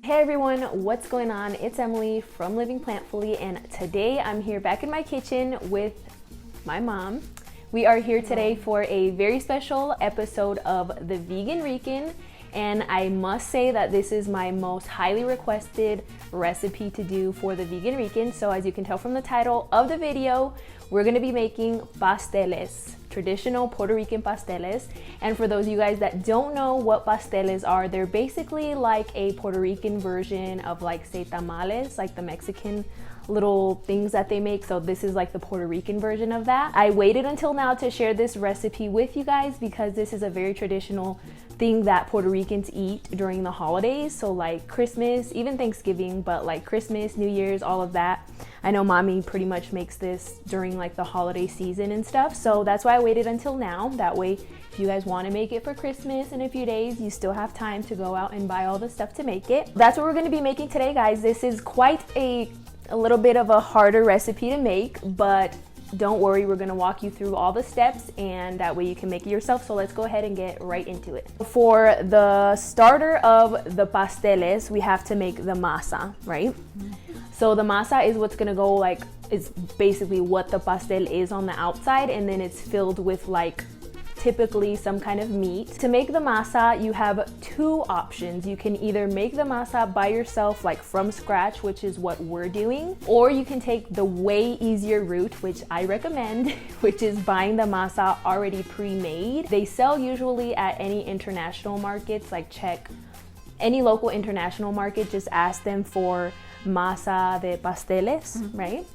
Hey everyone, what's going on? It's Emily from Living Plantfully, and today I'm here back in my kitchen with my mom. We are here today for a very special episode of the VeganRican, and I must say that this is my most highly requested recipe to do for the VeganRican. So as you can tell from the title of the video, we're gonna be making pasteles, traditional Puerto Rican pasteles. And for those of you guys that don't know what pasteles are, they're basically like a Puerto Rican version of, like, say, tamales, like the Mexican little things that they make. So this is like the Puerto Rican version of that. I waited until now to share this recipe with you guys because this is a very traditional thing that Puerto Ricans eat during the holidays. So like Christmas, even Thanksgiving, but like Christmas, New Year's, all of that. I know mommy pretty much makes this during like the holiday season and stuff. So that's why I waited until now. That way, if you guys want to make it for Christmas in a few days, you still have time to go out and buy all the stuff to make it. That's what we're going to be making today, guys. This is quite a little bit of a harder recipe to make, but don't worry, we're gonna walk you through all the steps and that way you can make it yourself. So let's go ahead and get right into it. For the starter of the pasteles, we have to make the masa, right? So the masa is what's gonna go, like, it's basically what the pastel is on the outside, and then it's filled with like typically some kind of meat. To make the masa, you have two options. You can either make the masa by yourself, like from scratch, which is what we're doing, or you can take the way easier route, which I recommend, which is buying the masa already pre-made. They sell usually at any international markets, like check any local international market, just ask them for masa de pasteles, right?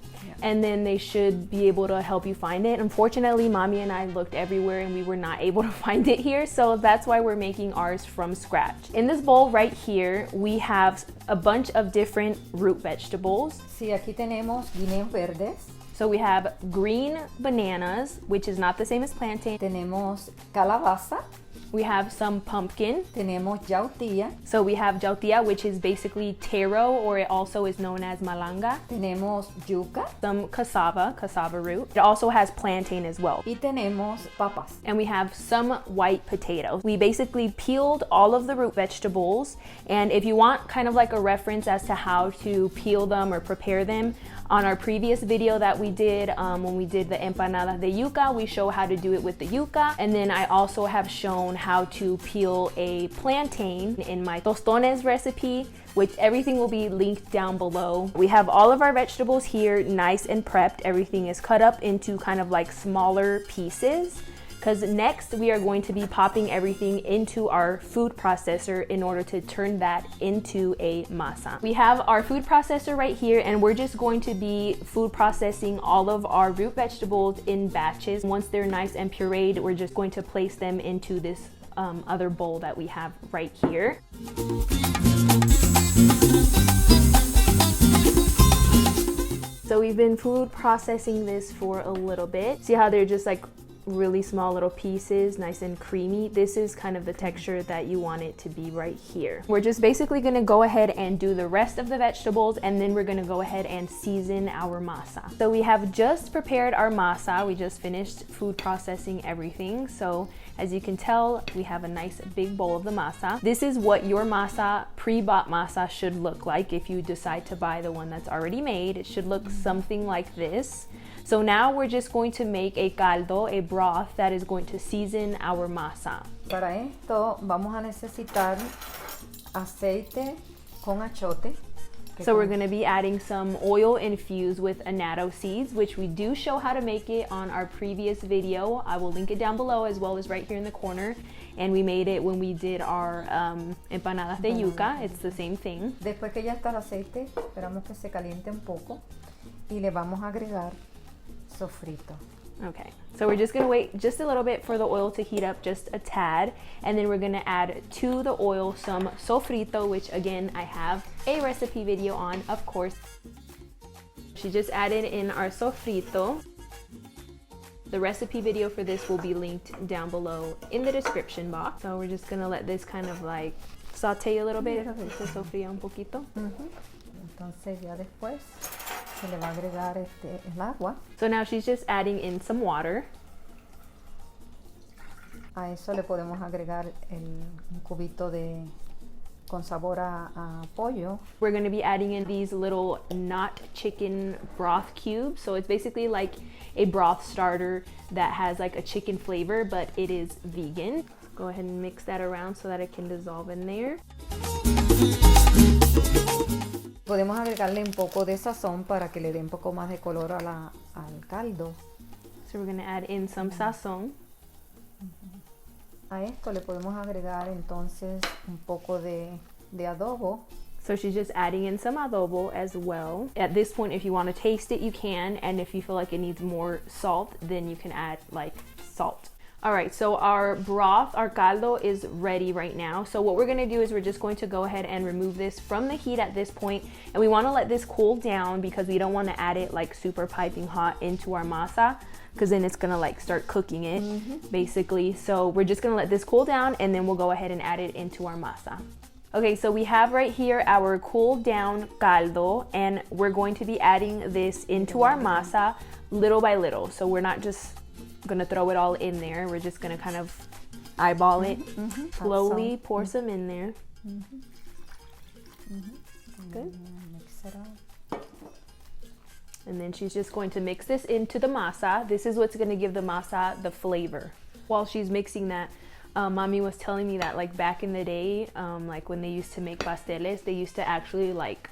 And then they should be able to help you find it. Unfortunately, mommy and I looked everywhere and we were not able to find it here, so that's why we're making ours from scratch. In this bowl right here, we have a bunch of different root vegetables. Sí, aquí tenemos guineos verdes. So we have green bananas, which is not the same as plantain. Tenemos calabaza. We have some pumpkin. Tenemos yautia. So we have yautia, which is basically taro, or it also is known as malanga. Tenemos yuca. Some cassava root. It also has plantain as well. Y tenemos papas. And we have some white potatoes. We basically peeled all of the root vegetables, and if you want kind of like a reference as to how to peel them or prepare them, on our previous video that we did when we did the empanadas de yuca, we show how to do it with the yuca. And then I also have shown how to peel a plantain in my tostones recipe, which everything will be linked down below. We have all of our vegetables here nice and prepped. Everything is cut up into kind of like smaller pieces, because next we are going to be popping everything into our food processor in order to turn that into a masa. We have our food processor right here, and we're just going to be food processing all of our root vegetables in batches. Once they're nice and pureed, we're just going to place them into this other bowl that we have right here. So we've been food processing this for a little bit. See how they're just like really small little pieces, nice and creamy? This is kind of the texture that you want it to be right here. We're just basically gonna go ahead and do the rest of the vegetables, and then we're gonna go ahead and season our masa. So we have just prepared our masa. We just finished food processing everything. So as you can tell, we have a nice big bowl of the masa. This is what your masa, pre-bought masa, should look like if you decide to buy the one that's already made. It should look something like this. So now we're just going to make a caldo, a broth that is going to season our masa. Para esto vamos a necesitar aceite con achote. So we're going to be adding some oil infused with annatto seeds, which we do show how to make it on our previous video. I will link it down below, as well as right here in the corner. And we made it when we did our empanadas de yuca. It's the same thing. Después que ya está el aceite, esperamos que se caliente un poco y le vamos a agregar sofrito. Okay, so we're just gonna wait just a little bit for the oil to heat up just a tad, and then we're gonna add to the oil some sofrito, which again I have a recipe video on, of course. She just added in our sofrito. The recipe video for this will be linked down below in the description box. So we're just gonna let this kind of like saute a little bit, se sofría un poquito. Entonces ya después se le va a agregar el agua. So now she's just adding in some water. A eso le podemos agregar un cubito de con sabor a pollo. We're going to be adding in these little not chicken broth cubes. So it's basically like a broth starter that has like a chicken flavor, but it is vegan. Go ahead and mix that around so that it can dissolve in there. Podemos agregarle un poco de sazón para que le dé un poco más de color al caldo. So we're going to add in some sazon. A esto le podemos agregar entonces un poco de adobo. So she's just adding in some adobo as well. At this point, if you want to taste it, you can. And if you feel like it needs more salt, then you can add like salt. All right, so our broth, our caldo is ready right now. So what we're gonna do is we're just going to go ahead and remove this from the heat at this point. And we wanna let this cool down because we don't wanna add it like super piping hot into our masa, because then it's gonna like start cooking it basically. So we're just gonna let this cool down and then we'll go ahead and add it into our masa. Okay, so we have right here our cooled down caldo, and we're going to be adding this into our masa little by little. So we're not just gonna throw it all in there. We're just gonna kind of eyeball it, slowly pour some in there. Good. Mix it up. And then she's just going to mix this into the masa. This is what's gonna give the masa the flavor. While she's mixing that, mommy was telling me that like back in the day, like when they used to make pasteles, they used to actually like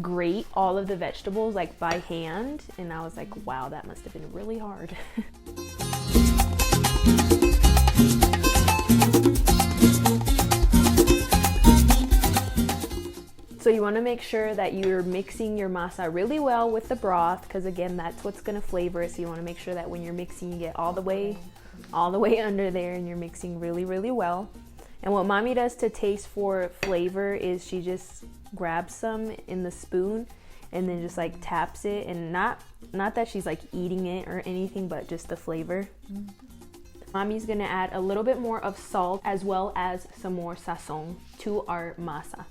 grate all of the vegetables like by hand. And I was like, wow, that must have been really hard. So you want to make sure that you're mixing your masa really well with the broth, because again, that's what's going to flavor it. So you want to make sure that when you're mixing, you get all the way under there and you're mixing really, really well. And what mommy does to taste for flavor is she just grabs some in the spoon and then just like taps it, and not that she's like eating it or anything, but just the flavor. Mommy's gonna add a little bit more of salt as well as some more sazon to our masa.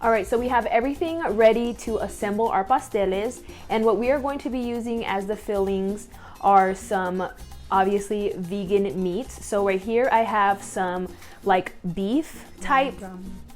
All right, so we have everything ready to assemble our pasteles, and what we are going to be using as the fillings are some obviously vegan meats. So right here I have some like beef type,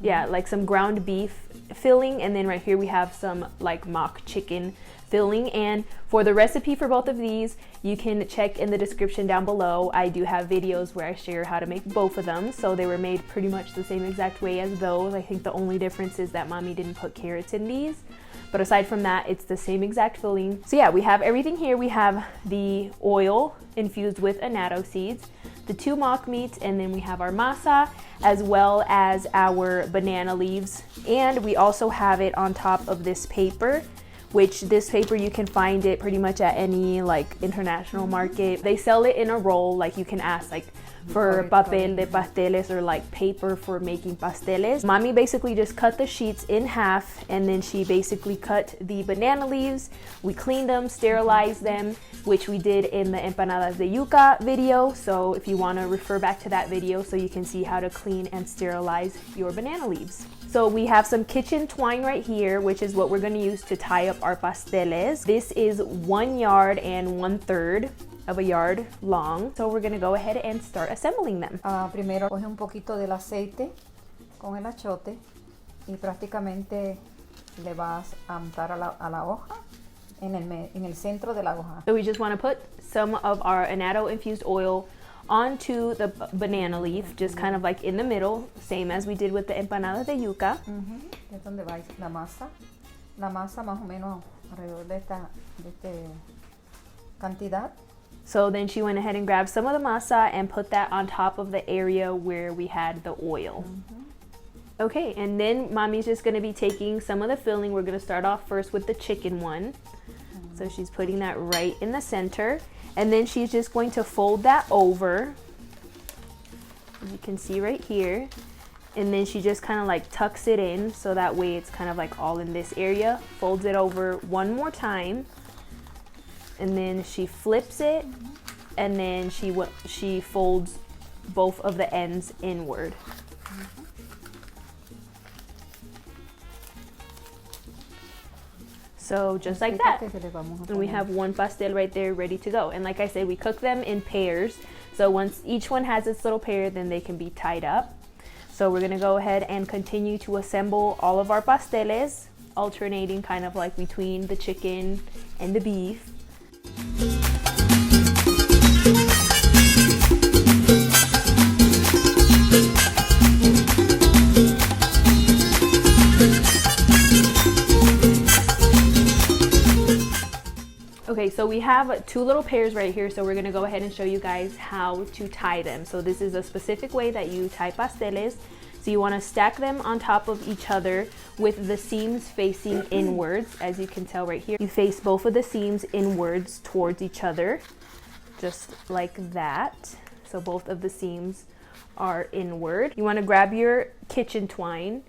like some ground beef filling, and then right here we have some like mock chicken filling. And for the recipe for both of these, you can check in the description down below. I do have videos where I share how to make both of them, so they were made pretty much the same exact way as those. I think the only difference is that mommy didn't put carrots in these, but aside from that, it's the same exact filling. So yeah, we have everything here. We have the oil infused with annatto seeds, the 2 mock meats, and then we have our masa as well as our banana leaves. And we also have it on top of this paper, which this paper you can find it pretty much at any like international market. They sell it in a roll, like you can ask like for papel de pasteles or like paper for making pasteles. Mommy basically just cut the sheets in half, and then she basically cut the banana leaves. We cleaned them, sterilized them, which we did in the empanadas de yuca video. So if you want to refer back to that video so you can see how to clean and sterilize your banana leaves. So we have some kitchen twine right here, which is what we're going to use to tie up our pasteles. This is 1 yard and 1/3 of a yard long. So we're going to go ahead and start assembling them. Primero coge un poquito del aceite con el achote y prácticamente le vas a untar a la hoja en el centro de la hoja. So we just want to put some of our annatto infused oil onto the banana leaf, just kind of like in the middle, same as we did with the empanada de yuca. Es donde va la masa. La masa más o menos alrededor de esta cantidad. So then she went ahead and grabbed some of the masa and put that on top of the area where we had the oil. Okay, and then mommy's just gonna be taking some of the filling. We're gonna start off first with the chicken one. So she's putting that right in the center. And then she's just going to fold that over, as you can see right here. And then she just kind of like tucks it in, so that way it's kind of like all in this area. Folds it over one more time. And then she flips it, and then she folds both of the ends inward. So just like that. And we have one pastel right there ready to go. And like I said, we cook them in pairs. So once each one has its little pair, then they can be tied up. So we're gonna go ahead and continue to assemble all of our pasteles, alternating kind of like between the chicken and the beef. Okay, so we have two little pairs right here, so we're gonna go ahead and show you guys how to tie them. So this is a specific way that you tie pasteles. So you wanna stack them on top of each other with the seams facing inwards. As you can tell right here, you face both of the seams inwards towards each other, just like that. So both of the seams are inward. You wanna grab your kitchen twine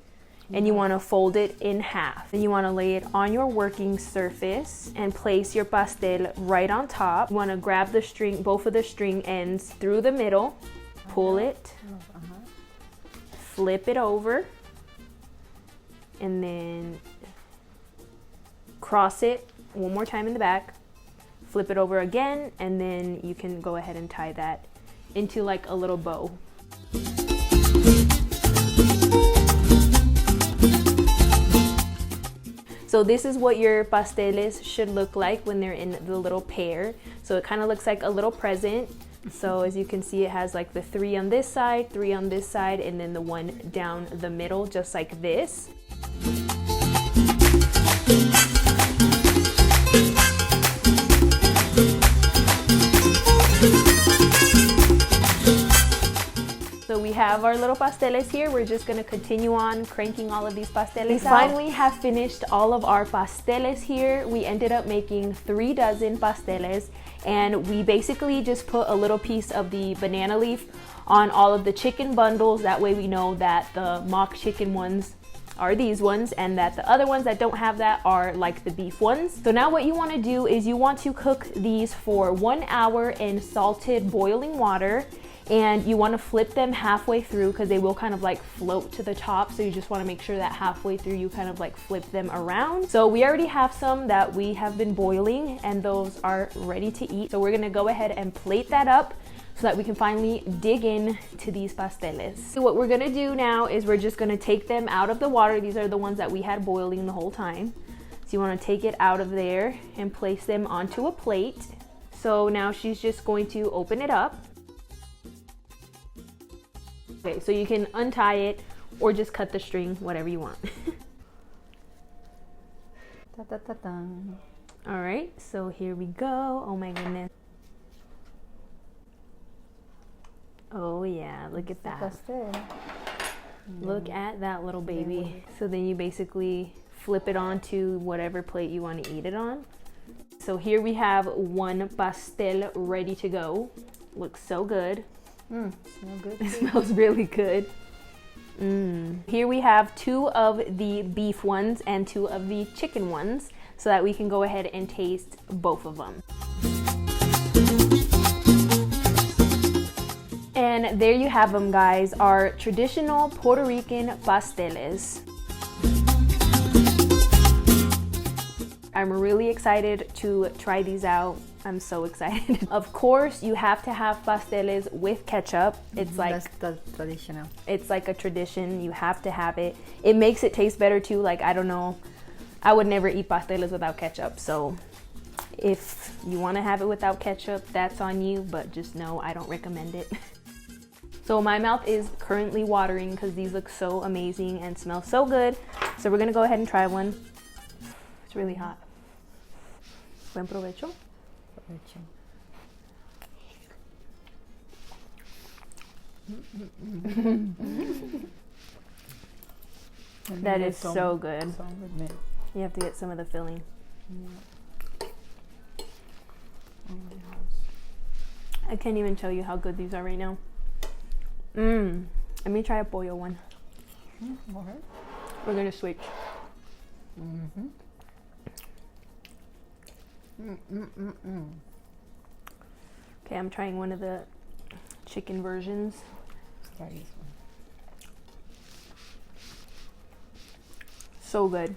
and you want to fold it in half. Then you want to lay it on your working surface and place your pastel right on top. You want to grab the string, both of the string ends through the middle, pull it, flip it over, and then cross it one more time in the back, flip it over again, and then you can go ahead and tie that into like a little bow. So this is what your pasteles should look like when they're in the little pair. So it kind of looks like a little present. So as you can see, it has like the 3 on this side, 3 on this side, and then the one down the middle, just like this. So we have our little pasteles here. We're just gonna continue on cranking all of these pasteles. We finally have finished all of our pasteles here. We ended up making 3 dozen pasteles, and we basically just put a little piece of the banana leaf on all of the chicken bundles. That way we know that the mock chicken ones are these ones, and that the other ones that don't have that are like the beef ones. So now what you want to do is you want to cook these for 1 hour in salted boiling water. And you want to flip them halfway through because they will kind of like float to the top. So you just want to make sure that halfway through you kind of like flip them around. So we already have some that we have been boiling, and those are ready to eat. So we're going to go ahead and plate that up so that we can finally dig in to these pasteles. So what we're going to do now is we're just going to take them out of the water. These are the ones that we had boiling the whole time. So you want to take it out of there and place them onto a plate. So now she's just going to open it up. Okay, so you can untie it or just cut the string, whatever you want. All right, so here we go. Oh my goodness. Oh yeah, look at that. Look at that little baby. So then you basically flip it onto whatever plate you want to eat it on. So here we have one pastel ready to go. Looks so good. Smell good. It smells really good. Here we have 2 of the beef ones and 2 of the chicken ones, so that we can go ahead and taste both of them. And there you have them, guys, our traditional Puerto Rican pasteles. I'm really excited to try these out. I'm so excited. Of course, you have to have pasteles with ketchup. It's like that's the traditional. It's like a tradition. You have to have it. It makes it taste better too. Like, I don't know, I would never eat pasteles without ketchup. So if you want to have it without ketchup, that's on you, but just know I don't recommend it. So my mouth is currently watering because these look so amazing and smell so good. So we're gonna go ahead and try one. It's really hot. Buen provecho. That is so good. You have to get some of the filling. I can't even tell you how good these are right now. Let me try a pollo one. Alright. We're gonna switch. Okay, I'm trying one of the chicken versions. Try this one. So good.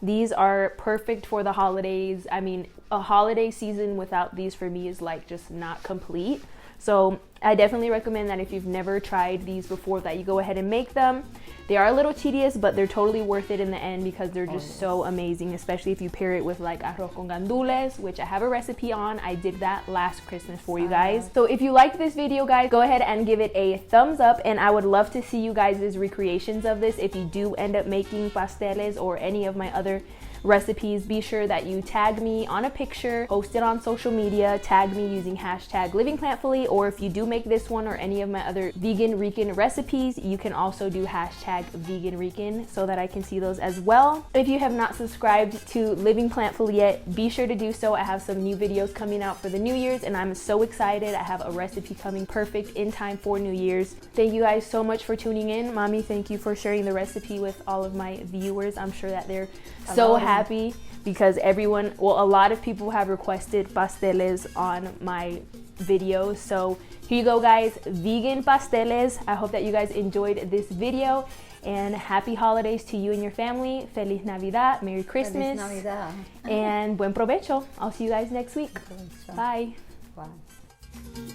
These are perfect for the holidays. I mean, a holiday season without these for me is like just not complete. So I definitely recommend that if you've never tried these before, that you go ahead and make them. They are a little tedious, but they're totally worth it in the end because they're just so amazing, especially if you pair it with like arroz con gandules, which I have a recipe on. I did that last Christmas for you guys. So if you liked this video, guys, go ahead and give it a thumbs up, and I would love to see you guys' recreations of this. If you do end up making pasteles or any of my other recipes, be sure that you tag me on a picture, post it on social media, tag me using hashtag livingplantfully, or if you do make this one or any of my other VeganRican recipes, you can also do hashtag VeganRican so that I can see those as well. If you have not subscribed to Living Plantfully yet, be sure to do so. I have some new videos coming out for the New Year's and I'm so excited. I have a recipe coming perfect in time for New Year's. Thank you guys so much for tuning in. Mommy, thank you for sharing the recipe with all of my viewers. I'm sure that they're so happy because a lot of people have requested pasteles on my videos. So here you go, guys, vegan pasteles. I hope that you guys enjoyed this video, and happy holidays to you and your family. Feliz Navidad, Merry Christmas, Feliz Navidad. and buen provecho. I'll see you guys next week. Bye. Bye.